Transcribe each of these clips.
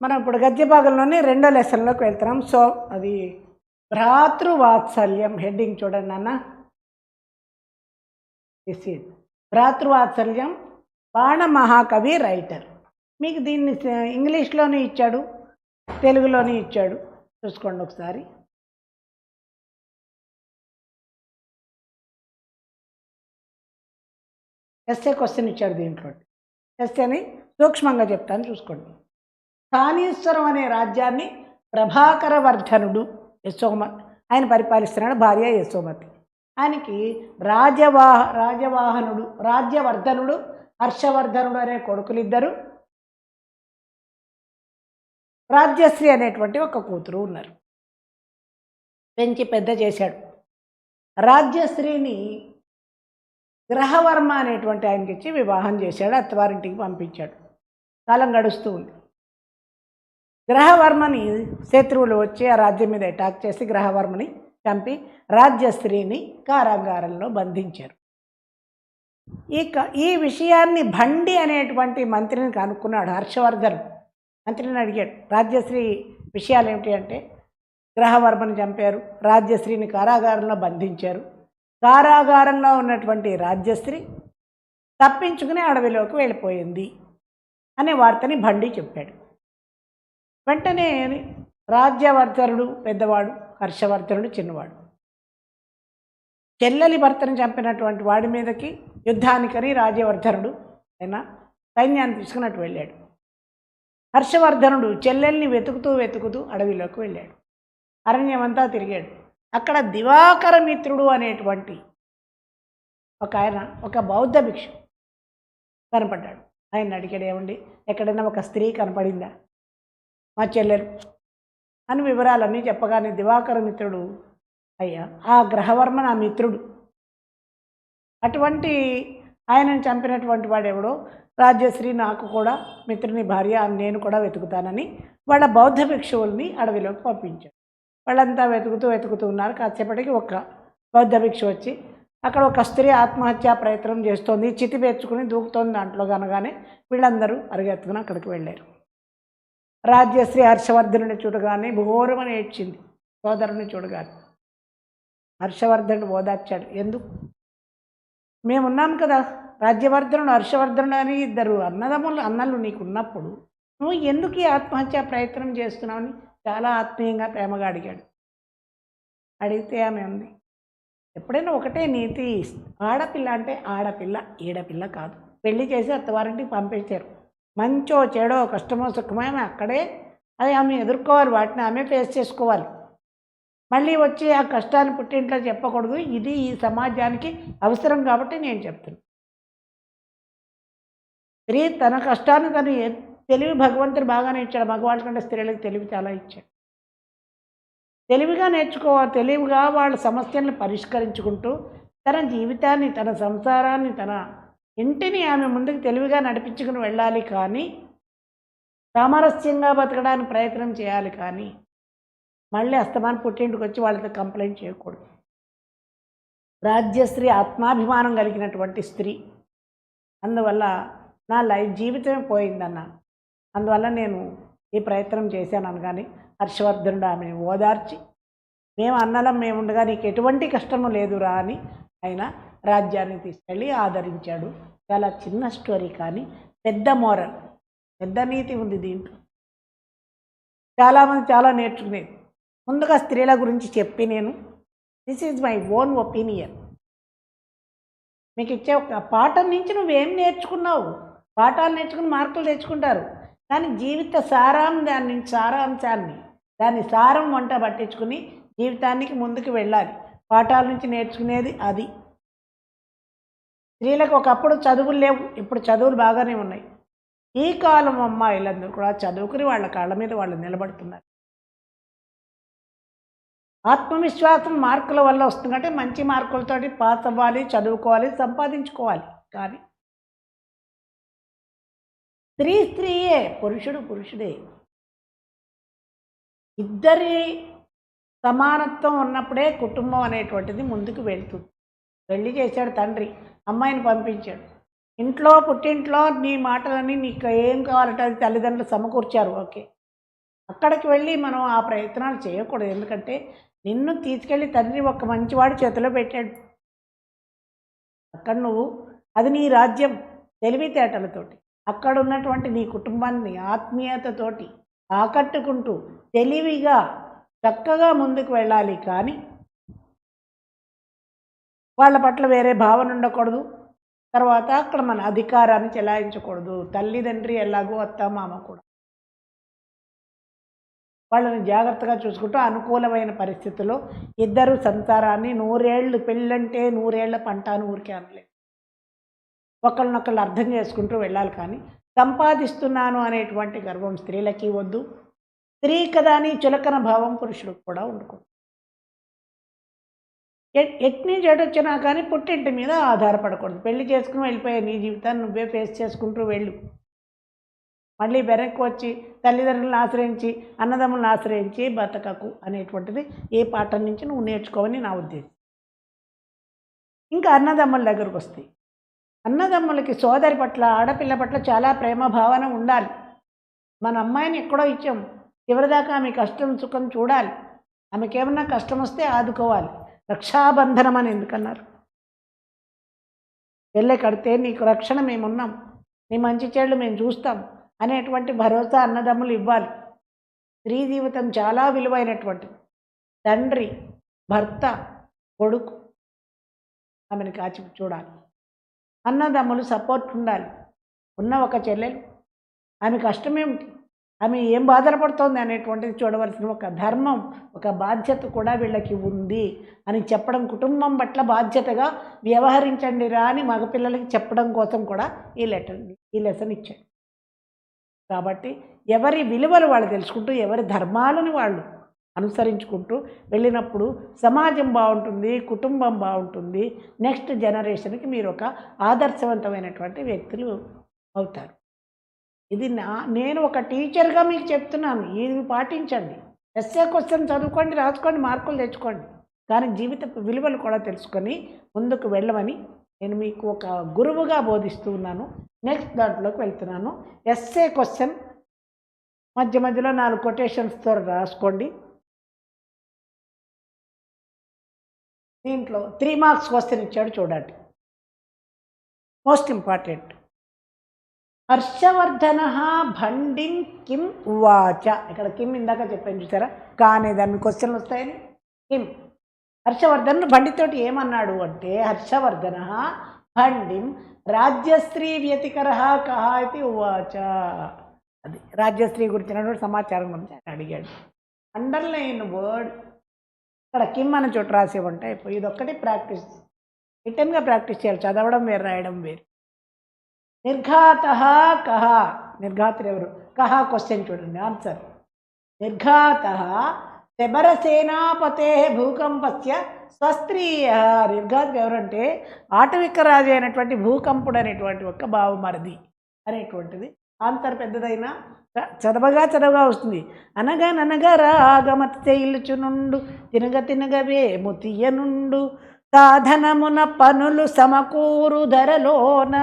మనం ఇప్పుడు గద్య భాగంలోని రెండో లెసన్లోకి వెళ్తున్నాం. సో అది భ్రాతృవాత్సల్యం హెడ్డింగ్ చూడండి నాన్న. దిస్ ఈజ్ భ్రాతృవాత్సల్యం, బాణ మహాకవి రైటర్. మీకు దీన్ని ఇంగ్లీష్లోనే ఇచ్చాడు, తెలుగులోనే ఇచ్చాడు, చూసుకోండి ఒకసారి. ఎస్ఏ క్వశ్చన్ ఇచ్చాడు దీంట్లో. ఎస్ఏని సూక్ష్మంగా చెప్తాను చూసుకోండి. స్థానీశ్వరం అనే రాజ్యాన్ని ప్రభాకరవర్ధనుడు ఆయన పరిపాలిస్తున్నాడు, భార్య యశోమతి. ఆయనకి రాజ్యవర్ధనుడు హర్షవర్ధనుడు అనే కొడుకులిద్దరు, రాజ్యశ్రీ అనేటువంటి ఒక కూతురు ఉన్నారు. పెంచి పెద్ద చేశాడు. రాజ్యశ్రీని గ్రహవర్మ అనేటువంటి ఆయనకి ఇచ్చి వివాహం చేశాడు, అత్తవారింటికి పంపించాడు. కాలం గడుస్తూ ఉంది. గ్రహవర్మని శత్రువులు వచ్చి ఆ రాజ్యం మీద అటాక్ చేసి గ్రహవర్మని చంపి రాజ్యశ్రీని కారాగారంలో బంధించారు. ఈ విషయాన్ని భండి అనేటువంటి మంత్రిని కనుక్కున్నాడు హర్షవర్ధన్. మంత్రిని అడిగాడు, రాజ్యశ్రీ విషయాలు ఏమిటి అంటే, గ్రహవర్మని చంపారు, రాజ్యశ్రీని కారాగారంలో బంధించారు, కారాగారంలో ఉన్నటువంటి రాజ్యశ్రీ తప్పించుకుని అడవిలోకి వెళ్ళిపోయింది అనే వార్తని భండి చెప్పాడు. వెంటనే రాజ్యవర్ధనుడు పెద్దవాడు, హర్షవర్ధనుడు చిన్నవాడు. చెల్లెలి భర్తను చంపినటువంటి వాడి మీదకి యుద్ధానికని రాజ్యవర్ధనుడు ఆయన సైన్యాన్ని తీసుకున్నట్టు వెళ్ళాడు. హర్షవర్ధనుడు చెల్లెల్ని వెతుకుతూ అడవిలోకి వెళ్ళాడు. అరణ్యమంతా తిరిగాడు. అక్కడ దివాకర మిత్రుడు అనేటువంటి ఒక బౌద్ధ భిక్షు కనపడ్డాడు. ఆయన అడిగాడు, ఏమండి ఎక్కడైనా ఒక స్త్రీ కనపడిందా మా చెల్లెలు అని వివరాలన్నీ చెప్పగానే దివాకర మిత్రుడు, అయ్యా ఆ గ్రహవర్మ నా మిత్రుడు, అటువంటి ఆయనను చంపినటువంటి వాడెవడో రాజ్యశ్రీ నాకు కూడా మిత్రుని భార్య, నేను కూడా వెతుకుతానని వాళ్ళ బౌద్ధ భిక్షువుల్ని అడవిలోకి పంపించాడు. వాళ్ళంతా వెతుకుతూ ఉన్నారు. కాసేపటికి ఒక బౌద్ధ భిక్షు వచ్చి అక్కడ ఒక స్త్రీ ఆత్మహత్యా ప్రయత్నం చేస్తోంది, చితి పెంచుకుని దూకుతోంది దాంట్లో కనగానే వీళ్ళందరూ అరిగెత్తుకుని అక్కడికి వెళ్ళారు. రాజ్యశ్రీ హర్షవర్ధనుని చూడగానే ఘోరమని ఏడ్చింది. సోదరుని చూడగానే హర్షవర్ధనుడు ఓదార్చాడు. ఎందుకు, మేమున్నాం కదా, రాజ్యవర్ధనుడు హర్షవర్ధనుడు అని ఇద్దరు అన్నలు నీకు ఉన్నప్పుడు నువ్వు ఎందుకు ఈ ఆత్మహత్యా ప్రయత్నం చేస్తున్నావని చాలా ఆత్మీయంగా ప్రేమగా అడిగాడు. అడిగితే ఆమె ఉంది, ఎప్పుడైనా ఒకటే నీతి, ఆడపిల్ల అంటే ఆడపిల్ల, ఈడపిల్ల కాదు. పెళ్లి చేసి అత్తవారింటికి పంపించారు. మంచో చెడో కష్టమో సుఖమో ఆమె అక్కడే అది ఆమె ఎదుర్కోవాలి, వాటిని ఆమె ఫేస్ చేసుకోవాలి. మళ్ళీ వచ్చి ఆ కష్టాన్ని పుట్టింట్లో చెప్పకూడదు, ఇది ఈ సమాజానికి అవసరం కాబట్టి నేను చెప్తున్నాను. స్త్రీ తన కష్టాన్ని తను తెలివి భగవంతుడు బాగానే ఇచ్చాడు. మగవాళ్ళ కంటే స్త్రీలకు తెలివి చాలా ఇచ్చాడు. తెలివిగా నేర్చుకోవాలి, తెలివిగా వాళ్ళ సమస్యలను పరిష్కరించుకుంటూ తన జీవితాన్ని, తన సంసారాన్ని, తన ఇంటిని ఆమె ముందుకు తెలివిగా నడిపించుకుని వెళ్ళాలి. కానీ సామరస్యంగా బతకడానికి ప్రయత్నం చేయాలి. కానీ మళ్ళీ అస్తమానం పుట్టింటికి వచ్చి వాళ్ళతో కంప్లైంట్ చేయకూడదు. రాజ్యశ్రీ ఆత్మాభిమానం కలిగినటువంటి స్త్రీ. అందువల్ల నా జీవితమే పోయిందన్న, అందువల్ల నేను ఈ ప్రయత్నం చేశాను అనగానే హర్షవర్ధనుడు ఆమెను ఓదార్చి, మేము అన్నలం మేముండగా నీకు ఎటువంటి కష్టము లేదురా అని ఆయన రాజ్యాన్ని తీసుకెళ్ళి ఆదరించాడు. చాలా చిన్న స్టోరీ కానీ పెద్ద మోరల్, పెద్ద నీతి ఉంది దీంట్లో. చాలామంది చాలా నేర్చుకునేది. ముందుగా స్త్రీల గురించి చెప్పి నేను this is my own opinion. మీకు ఇచ్చే ఒక పాఠం నుంచి నువ్వేం నేర్చుకున్నావు, పాఠాలు నేర్చుకుని మార్కులు తెచ్చుకుంటారు, కానీ జీవిత సారాంశాన్ని దాని సారం వంట పట్టించుకుని జీవితానికి ముందుకు వెళ్ళాలి. పాఠాల నుంచి నేర్చుకునేది అది. స్త్రీలకు ఒకప్పుడు చదువులు లేవు, ఇప్పుడు చదువులు బాగానే ఉన్నాయి. ఈ కాలం అమ్మాయిలందరూ కూడా చదువుకుని వాళ్ళ కాళ్ళ మీద వాళ్ళు నిలబడుతున్నారు. ఆత్మవిశ్వాసం మార్కుల వల్ల వస్తుంది అంటే మంచి మార్కులతోటి పాస్ అవ్వాలి, చదువుకోవాలి, సంపాదించుకోవాలి. కానీ స్త్రీయే, పురుషుడే. ఇద్దరి సమానత్వం ఉన్నప్పుడే కుటుంబం అనేటువంటిది ముందుకు వెళ్తుంది. పెళ్లి చేశాడు తండ్రి, అమ్మాయిని పంపించాడు. ఇంట్లో పుట్టింట్లో నీ మాటలని నీకు ఏం కావాలంటే అది తల్లిదండ్రులు సమకూర్చారు, ఓకే. అక్కడికి వెళ్ళి మనం ఆ ప్రయత్నాలు చేయకూడదు. ఎందుకంటే నిన్ను తీసుకెళ్ళి తండ్రి ఒక మంచివాడు చేతిలో పెట్టాడు. అక్కడ నువ్వు అది నీ రాజ్యం తెలివితేటలతోటి అక్కడ ఉన్నటువంటి నీ కుటుంబాన్ని ఆత్మీయతతోటి ఆకట్టుకుంటూ తెలివిగా చక్కగా ముందుకు వెళ్ళాలి. కానీ వాళ్ళ పట్ల వేరే భావన ఉండకూడదు. తర్వాత అక్కడ మన అధికారాన్ని చెలాయించకూడదు. తల్లిదండ్రి ఎలాగో అత్తమామ కూడా వాళ్ళని జాగ్రత్తగా చూసుకుంటూ అనుకూలమైన పరిస్థితుల్లో ఇద్దరు సంసారాన్ని 100 ఏళ్ళు, పెళ్ళంటే 100 ఏళ్ల పంట అని ఊరికే అనలేదు. ఒకళ్ళనొకళ్ళు అర్థం చేసుకుంటూ వెళ్ళాలి. కానీ సంపాదిస్తున్నాను అనేటువంటి గర్వం స్త్రీలకి వద్దు. స్త్రీ కదా అని చులకన భావం పురుషులకు కూడా ఉండకూడదు. ఎట్నీ చెడొచ్చినా కానీ పుట్టింటి మీద ఆధారపడకూడదు. పెళ్లి చేసుకుని వెళ్ళిపోయే నీ జీవితాన్ని నువ్వే ఫేస్ చేసుకుంటూ వెళ్ళు. మళ్ళీ వెనక్కి వచ్చి తల్లిదండ్రులను ఆశ్రయించి అన్నదమ్ములను ఆశ్రయించి బతకకు అనేటువంటిది ఏ పాఠం నుంచి నువ్వు నేర్చుకోవని నా ఉద్దేశం. ఇంకా అన్నదమ్ముల దగ్గరకు వస్తాయి. అన్నదమ్ములకి సోదరి పట్ల ఆడపిల్ల పట్ల చాలా ప్రేమ భావన ఉండాలి. మన అమ్మాయిని ఎక్కడో ఇచ్చాం, చివరిదాకా ఆమె కష్టం సుఖం చూడాలి. ఆమెకి ఏమన్నా కష్టం వస్తే ఆదుకోవాలి. రక్షాబంధనం అని ఎందుకన్నారు? వెళ్ళే కడితే నీకు రక్షణ మేమున్నాం, నీ మంచి చెడులు మేము చూస్తాం అనేటువంటి భరోసా అన్నదమ్ములు ఇవ్వాలి. స్త్రీ జీవితం చాలా విలువైనటువంటిది. తండ్రి, భర్త, కొడుకు ఆమెను కాచి చూడాలి. అన్నదమ్ములు సపోర్ట్ ఉండాలి. ఉన్న ఒక చెల్లెలు ఆమె కష్టమేమిటి, ఆమె ఏం బాధపడుతోంది అనేటువంటిది చూడవలసిన ఒక ధర్మం, ఒక బాధ్యత కూడా వీళ్ళకి ఉంది అని చెప్పడం, కుటుంబం పట్ల బాధ్యతగా వ్యవహరించండి రా అని మగపిల్లలకి చెప్పడం కోసం కూడా ఈ లెసన్ ఇచ్చాడు. కాబట్టి ఎవరి విలువలు వాళ్ళు తెలుసుకుంటూ ఎవరి ధర్మాలను వాళ్ళు అనుసరించుకుంటూ వెళ్ళినప్పుడు సమాజం బాగుంటుంది, కుటుంబం బాగుంటుంది. నెక్స్ట్ జనరేషన్కి మీరు ఒక ఆదర్శవంతమైనటువంటి వ్యక్తులు అవుతారు. ఇది నేను ఒక టీచర్గా మీకు చెప్తున్నాను. ఇది పాటించండి. ఎస్ఏ క్వశ్చన్ చదువుకోండి, రాసుకోండి, మార్కులు తెచ్చుకోండి. కానీ జీవిత విలువలు కూడా తెలుసుకొని ముందుకు వెళ్ళమని నేను మీకు ఒక గురువుగా బోధిస్తూ ఉన్నాను. నెక్స్ట్ దాంట్లోకి వెళ్తున్నాను. ఎస్ఏ క్వశ్చన్ మధ్య మధ్యలో 4 కొటేషన్స్తో రాసుకోండి. దీంట్లో 3 మార్క్స్ క్వశ్చన్ ఇచ్చాడు చూడండి. Most important. హర్షవర్ధన భండిం కిం ఉవాచ. ఇక్కడ కిం ఇందాక చెప్పాను చూసారా, కానీ దాని క్వశ్చన్లు వస్తాయని. కిం హర్షవర్ధన్ బండితోటి ఏమన్నాడు అంటే, హర్షవర్ధన భండిం రాజ్యశ్రీ వ్యతికర కహ ఇది ఉవాచ. అది రాజ్యశ్రీ గురించినటువంటి సమాచారం గురించి ఆయన అడిగాడు. అండర్లైన్ వర్డ్ ఇక్కడ కిమ్ అనే చోటు రాసి ఉంటాయి. ఇదొక్కటి ప్రాక్టీస్, రిటర్న్గా ప్రాక్టీస్ చేయాలి. చదవడం వేరు, రాయడం వేరు. నిర్ఘాత కహ, నిర్ఘాతులు ఎవరు? కహ క్వశ్చన్ చూడండి, ఆన్సర్. నిర్ఘాత శబరసేనాపతే భూకంపస్య స్వస్త్రీయ. నిర్ఘాతులు ఎవరంటే ఆటవిక రాజు అయినటువంటి భూకంపుడు అనేటువంటి ఒక బావమరిది అనేటువంటిది. ఆన్సర్ పెద్దదైనా చదవగా వస్తుంది. అనగా రాగమతి తేల్చునుండు తినగ తినగవే ముతియనుండు సాధనమున పనులు సమకూరు ధరలోన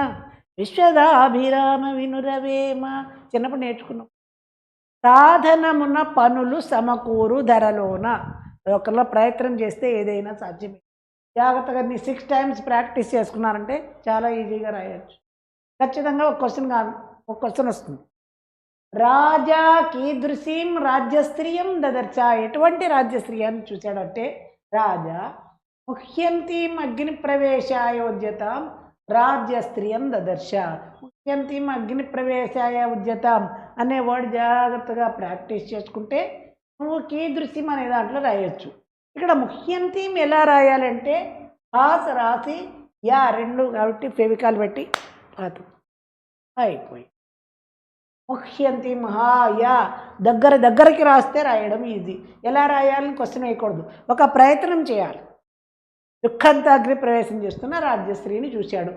విశ్వదాభిరామ వినురవేమ. చిన్నప్పుడు నేర్చుకున్నాం. సాధనమున పనులు సమకూరు ధరలోన. ఒకరిలో ప్రయత్నం చేస్తే ఏదైనా సాధ్యమే. జాగ్రత్తగా 6 times ప్రాక్టీస్ చేసుకున్నారంటే చాలా ఈజీగా రాయొచ్చు. ఖచ్చితంగా ఒక క్వశ్చన్ వస్తుంది. రాజా కీదృశీం రాజ్యస్త్రీయం దదర్శ. ఎటువంటి రాజ్యస్త్రీయాన్ని చూశాడంటే, రాజా ముహ్యంతీం అగ్ని ప్రవేశాయ ఉద్యతాం రాజ్యస్త్రీయం దదర్శ. ముహ్యంతీం అగ్ని ప్రవేశాయ ఉద్యతాం అనే వర్డ్ జాగ్రత్తగా ప్రాక్టీస్ చేసుకుంటే నువ్వు కీదృశీం అనే దాంట్లో రాయొచ్చు. ఇక్కడ ముహ్యంతీం ఎలా రాయాలంటే హాస్ రాసి యా 2 కాబట్టి ఫెవికాల్ పెట్టి పాత అయిపోయి. ముహ్యంతి మహాయా దగ్గరికి రాస్తే రాయడం ఈజీ. ఎలా రాయాలని క్వశ్చన్ వేయకూడదు, ఒక ప్రయత్నం చేయాలి. దుఃఖంతో అగ్ని ప్రవేశం చేస్తున్న రాజ్యశ్రీని చూశాడు.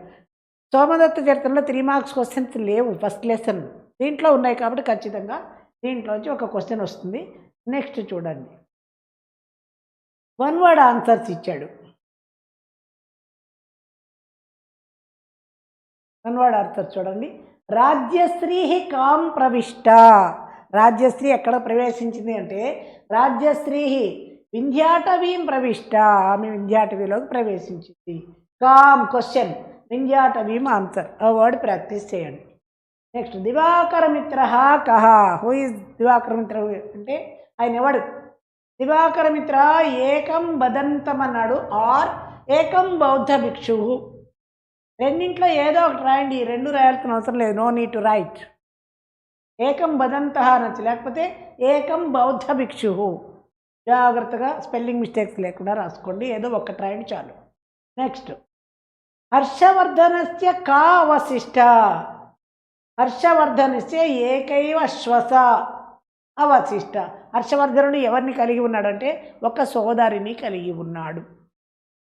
సోమదత్త చరిత్రలో 3 మార్క్స్ క్వశ్చన్స్ లేవు. ఫస్ట్ లెసన్ దీంట్లో ఉన్నాయి కాబట్టి ఖచ్చితంగా దీంట్లోంచి ఒక క్వశ్చన్ వస్తుంది. నెక్స్ట్ చూడండి, 1 word ఆన్సర్స్ ఇచ్చాడు. 1 word ఆన్సర్ చూడండి. రాజ్యశ్రీ కాం ప్రవిష్ట. రాజ్యశ్రీ ఎక్కడ ప్రవేశించింది అంటే రాజ్యశ్రీ వింధ్యాటవీం ప్రవిష్ట, ఆమె వింధ్యాటవీలోకి ప్రవేశించింది. కామ్ క్వశ్చన్, వింధ్యాటవీం ఆన్సర్. ఆ వర్డ్ ప్రాక్టీస్ చేయండి. నెక్స్ట్ దివాకర మిత్ర కహ. హూ ఇస్ దివాకర మిత్ర అంటే ఆయన ఎవడు? దివాకర మిత్ర ఏకం బదంతం అన్నాడు, ఆర్ ఏకం బౌద్ధ భిక్షు. రెండింట్లో ఏదో ఒకటి రాయండి, ఈ రెండు రాయాల్సిన అవసరం లేదు. No need to write. ఏకం బదంత అనొచ్చు, లేకపోతే ఏకం బౌద్ధ భిక్షు. జాగ్రత్తగా స్పెల్లింగ్ మిస్టేక్స్ లేకుండా రాసుకోండి, ఏదో ఒక్కటి రాయండి చాలు. నెక్స్ట్ హర్షవర్ధనస్య కా అవశిష్ట. హర్షవర్ధనస్య ఏకైవ శ్వస అవశిష్ట. హర్షవర్ధనుడు ఎవరిని కలిగి ఉన్నాడంటే ఒక సోదరిని కలిగి ఉన్నాడు.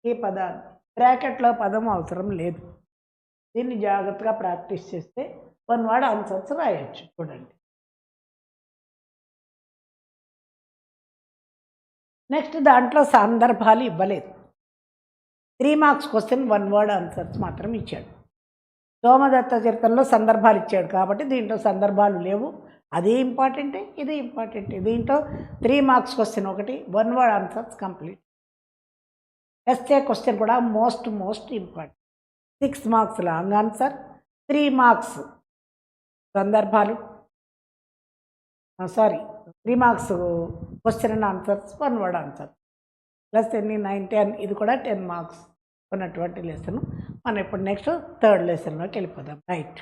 ఈ పదాలు బ్రాకెట్లో పదం అవసరం లేదు. దీన్ని జాగ్రత్తగా ప్రాక్టీస్ చేస్తే వన్ వర్డ్ ఆన్సర్స్ రాయొచ్చు. చూడండి. నెక్స్ట్ దాంట్లో సందర్భాలు ఇవ్వలేదు. 3 మార్క్స్ క్వశ్చన్ 1 వర్డ్ ఆన్సర్స్ మాత్రం ఇచ్చాడు. సోమదత్త చరిత్రలో సందర్భాలు ఇచ్చాడు కాబట్టి దీంట్లో సందర్భాలు లేవు. అది ఇంపార్టెంటే, ఇది ఇంపార్టెంటే. దీంట్లో 3 మార్క్స్ క్వశ్చన్ ఒకటి, 1 word answers complete. SA question కూడా most important. 6 marks long answer, 3 marks సందర్భాలు, 3 marks question and answers, 1 word answer plus ఎన్ని 9, 10. ఇది కూడా 10 మార్క్స్ ఉన్నటువంటి లెసన్. మనం ఇప్పుడు నెక్స్ట్ థర్డ్ లెసన్లోకి వెళ్ళిపోదాం. రైట్.